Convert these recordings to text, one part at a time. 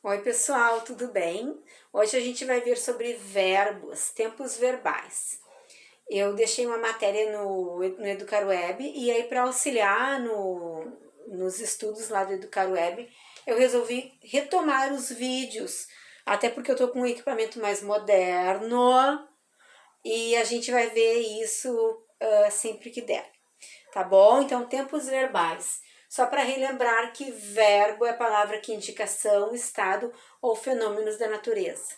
Oi, pessoal, tudo bem? Hoje a gente vai ver sobre verbos, tempos verbais. Eu deixei uma matéria no EducarWeb e aí para auxiliar nos estudos lá do EducarWeb, eu resolvi retomar os vídeos, até porque eu tô com um equipamento mais moderno e a gente vai ver isso sempre que der, tá bom? Então, tempos verbais. Só para relembrar que verbo é palavra que indica ação, estado ou fenômenos da natureza.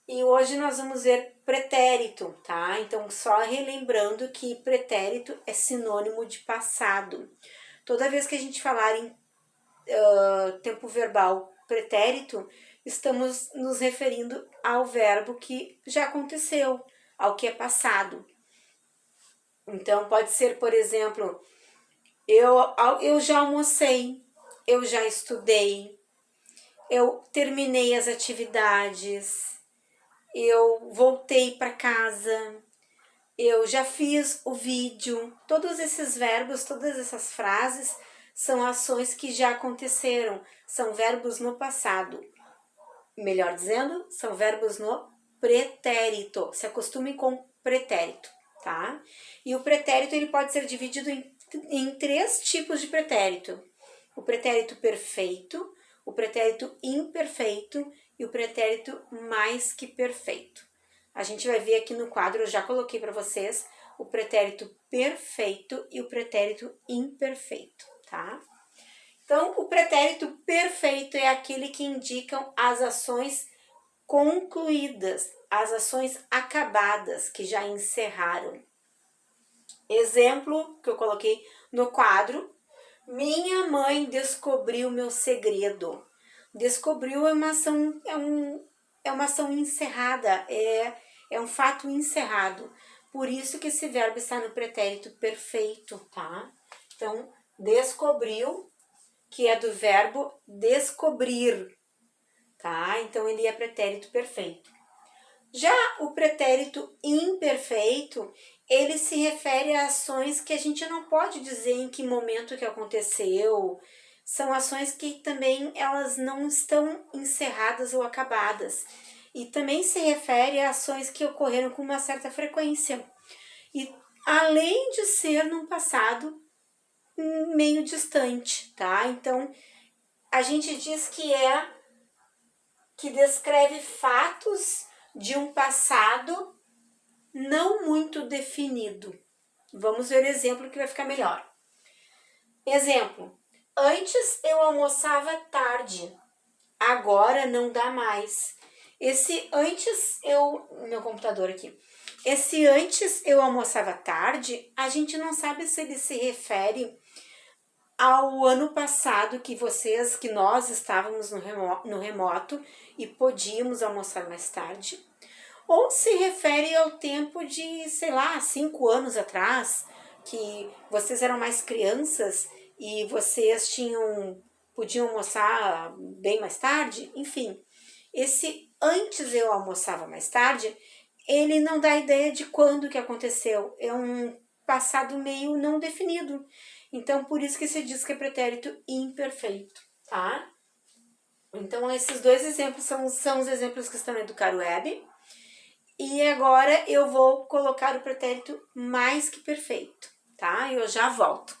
E hoje nós vamos ver pretérito, tá? Então, só relembrando que pretérito é sinônimo de passado. Toda vez que a gente falar em tempo verbal pretérito, estamos nos referindo ao verbo que já aconteceu, ao que é passado. Então, pode ser, por exemplo, eu já almocei, eu já estudei, eu terminei as atividades, eu voltei para casa, eu já fiz o vídeo. Todos esses verbos, todas essas frases são ações que já aconteceram, são verbos no passado. Melhor dizendo, são verbos no pretérito. Se acostume com pretérito, tá? E o pretérito ele pode ser dividido em três tipos de pretérito: o pretérito perfeito, o pretérito imperfeito e o pretérito mais que perfeito. A gente vai ver aqui no quadro, eu já coloquei para vocês o pretérito perfeito e o pretérito imperfeito, tá? Então, o pretérito perfeito é aquele que indicam as ações concluídas, as ações acabadas, que já encerraram. Exemplo que eu coloquei no quadro: minha mãe descobriu meu segredo. Descobriu é uma ação, é uma ação encerrada, é um fato encerrado. Por isso que esse verbo está no pretérito perfeito, tá? Então, descobriu, que é do verbo descobrir, tá? Então, ele é pretérito perfeito. Já o pretérito imperfeito, ele se refere a ações que a gente não pode dizer em que momento que aconteceu. São ações que também elas não estão encerradas ou acabadas. E também se refere a ações que ocorreram com uma certa frequência. E além de ser num passado meio distante, tá? Então, a gente diz que descreve fatos de um passado não muito definido. Vamos ver exemplo que vai ficar melhor. Exemplo: antes eu almoçava tarde, agora não dá mais. Esse antes meu computador aqui. Esse antes eu almoçava tarde, a gente não sabe se ele se refere ao ano passado que nós estávamos no remoto e podíamos almoçar mais tarde, ou se refere ao tempo de, sei lá, 5 anos atrás, que vocês eram mais crianças e vocês podiam almoçar bem mais tarde, enfim. Esse antes eu almoçava mais tarde, ele não dá ideia de quando que aconteceu, é um passado meio não definido. Então, por isso que se diz que é pretérito imperfeito, tá? Então, esses dois exemplos são os exemplos que estão no EducarWeb. E agora eu vou colocar o pretérito mais que perfeito, tá? Eu já volto.